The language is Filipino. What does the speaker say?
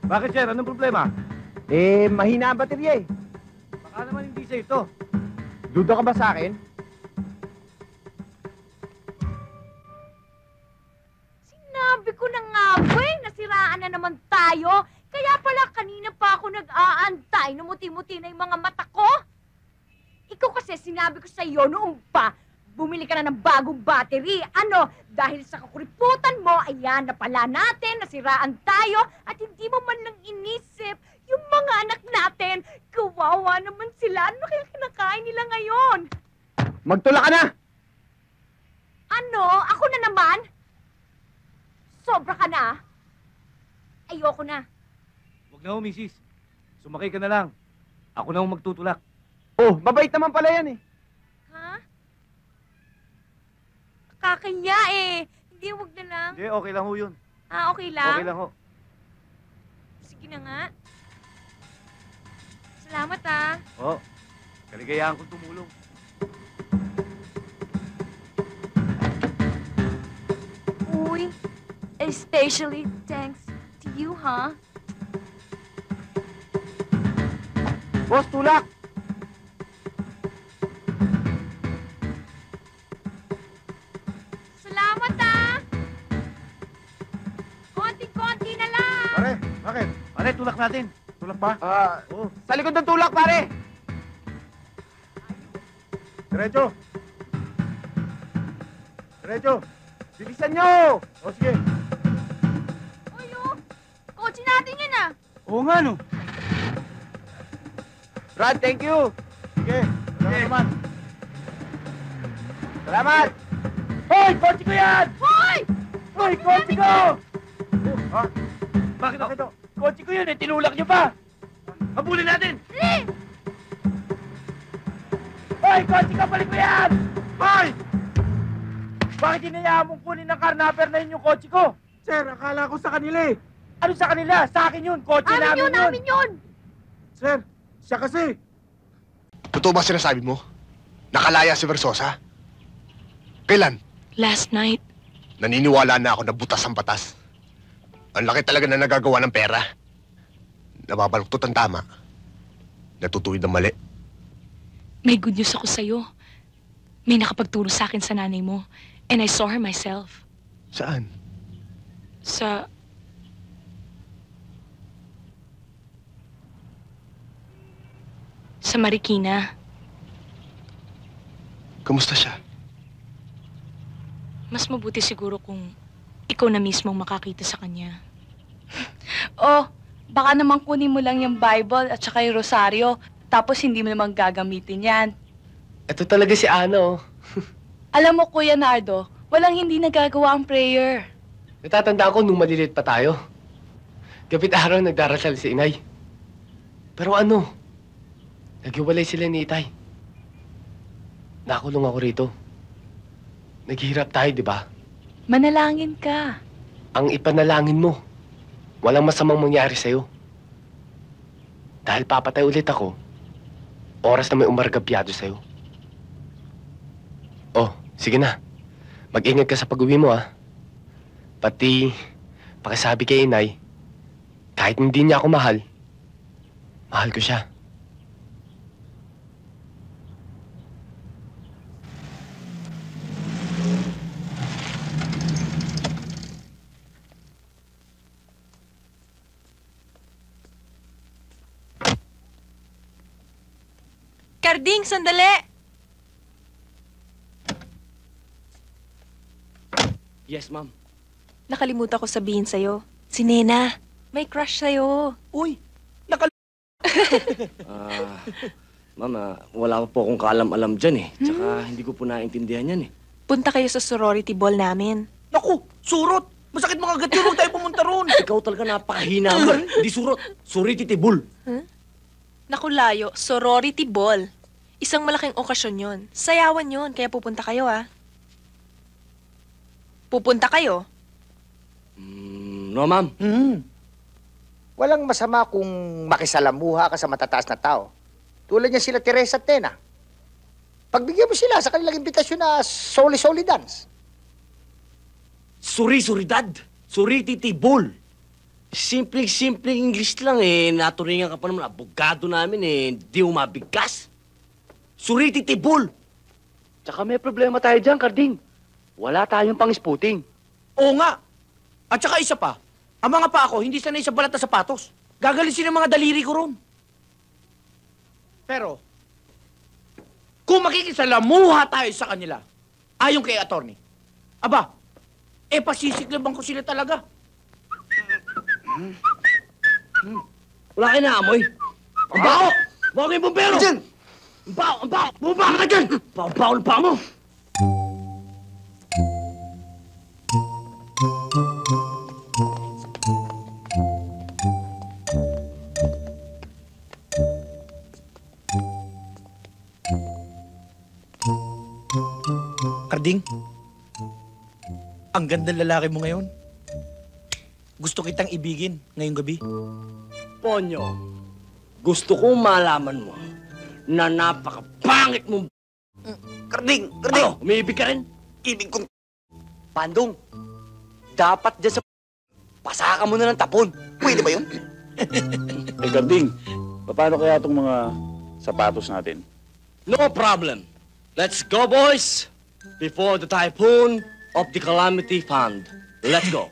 Bakit, sir? Anong problema? Mahina ang baterya eh. Baka naman hindi sa ito. Duda ka ba sa akin? Sinabi ko na nga ba eh, nasiraan na naman tayo. Kaya pala kanina pa ako nag-aantay, numuti-muti na yung mga mata ko. Ikaw kasi sinabi ko sa iyo noong pa, bumili ka na ng bagong battery. Ano, dahil sa kakuriputan mo, ayan na pala natin, nasiraan tayo, at hindi mo man lang inisip yung mga anak natin. Kawawa naman sila. Ano kaya kinakain nila ngayon? Magtula ka na! Ano? Ako na naman? Sobra ka na? Ayoko na. Huwag na ho, misis. Sumakay ka na lang. Ako na ho magtutulak. Oh, mabait naman pala yan eh. Ha? Kakanya eh. Hindi, wag na lang. Hindi, okay lang ho yun. Ah, okay lang? Okay lang ho. Sige na nga. Salamat ah. Oo. Kaligayahan kong tumulong. Uy, especially thanks to you, huh? Boss, tulak! Salamat ah! Konti-konti na lang! Pare, bakit? Pare, tulak natin. Tulak ba? Oo. Sa likod ng tulak, pare! Diretso. Diretso. Bilisan nyo! O, sige. Uy, oh! Kotse natin yan ah! Oo nga, no. Brad, thank you! Sige. Salamat naman. Salamat! Hoy! Kotse ko yan! Hoy! Hoy! Kotse ko! Ha? Bakit ako? Kotse ko yun eh. Tinulak niyo pa. Habulin natin! Dali! Hoy! Kotse ka! Balik mo yan! Hoy! Bakit hinayaan mong kunin ng karnaper na yun yung kotse ko? Sir, akala ko sa kanila eh. Ano sa kanila? Sa akin yun. Kotse namin yun. Amin yun! Sir, siya kasi. Totoo ba sinasabi mo? Nakalaya si Versosa? Kailan? Last night. Naniniwala na ako na butas ang batas. Ang laki talaga na nagagawa ng pera. Nababaluktot ang tama. Natutuwid ang mali. May good news ako sa'yo. May nakapagturo sa akin sa nanay mo. And I saw her myself. Saan? Sa... Sa Marikina. Kamusta siya? Mas mabuti siguro kung ikaw na mismo ang makakita sa kanya. Oh, baka naman kunin mo lang yung Bible at saka yung Rosaryo, tapos hindi mo naman gagamitin yan. Ito talaga si Ana, oh. Alam mo, Kuya Nardo, walang hindi nagagawa ang prayer. Natatandaan ko nung maliliit pa tayo. Gabit araw nagdarasal si inay. Pero ano? Naghiwalay sila ni Itay. Nakulong ako rito. Naghihirap tayo, di ba? Manalangin ka. Ang ipanalangin mo, walang masamang mangyari sa'yo. Dahil papatay ulit ako, oras na may umargabyado sa'yo. Oh, sige na. Mag-ingat ka sa pag-uwi mo, ah. Pati, pakisabi kay inay, kahit hindi niya ako mahal, mahal ko siya. Karding, sandali! Yes, ma'am. Nakalimutan ko sabihin sa'yo. Si Nena, may crush sa'yo. Uy, Mama, wala pa po akong kaalam-alam dyan eh. Tsaka hindi ko po naintindihan yan eh. Punta kayo sa sorority ball namin. Naku, surot! Masakit mga gat yun, huwag tayo pumunta roon. Ikaw talaga napakahina mo. Hindi surot, surititibul. Naku, Layo, sorority ball. Isang malaking okasyon yon. Sayawan yon, kaya pupunta kayo, ah. Pupunta kayo? No, ma'am. Walang masama kung makisalamuha ka sa matataas na tao. Tulad niya sila Teresa at Tena. Pagbigyan mo sila sa kanilang imbitasyon na soli-soli dance. Suri-suridad. Surititibul. Simpleng English lang eh. Naturingan ka pa naman. Abogado namin eh. Di umabigkas. Surititibul. Tsaka may problema tayo dyan, Karding. Wala tayong pang-spooting. Oo nga. At saka isa pa, ang mga pa ako hindi sanay sa balat na sapatos. Gagalisin ang mga daliri ko ron. Pero, kung makikisalamuha tayo sa kanila, ayon kay attorney, aba, pasisikliban ko sila talaga. Wala kayo naamoy. Ang bao! Bawa kayo bumbero! Diyan! Ang bao! Ang bao! Bumaba ka dyan! Bao ng paa mo! Karding, ang ganda lalaki mo ngayon. Gusto kitang ibigin ngayong gabi. Ponyo, gusto kong malaman mo na napakapangit mo. Karding! Ano? Umiibig ka rin? Ibig kong... Pandong, dapat dyan sa... Pasaka mo na ng tapon. Pwede ba yun? Eh, Karding, paano kaya itong mga sapatos natin? No problem. Let's go, boys! Before the typhoon of the Calamity Fund. Let's go.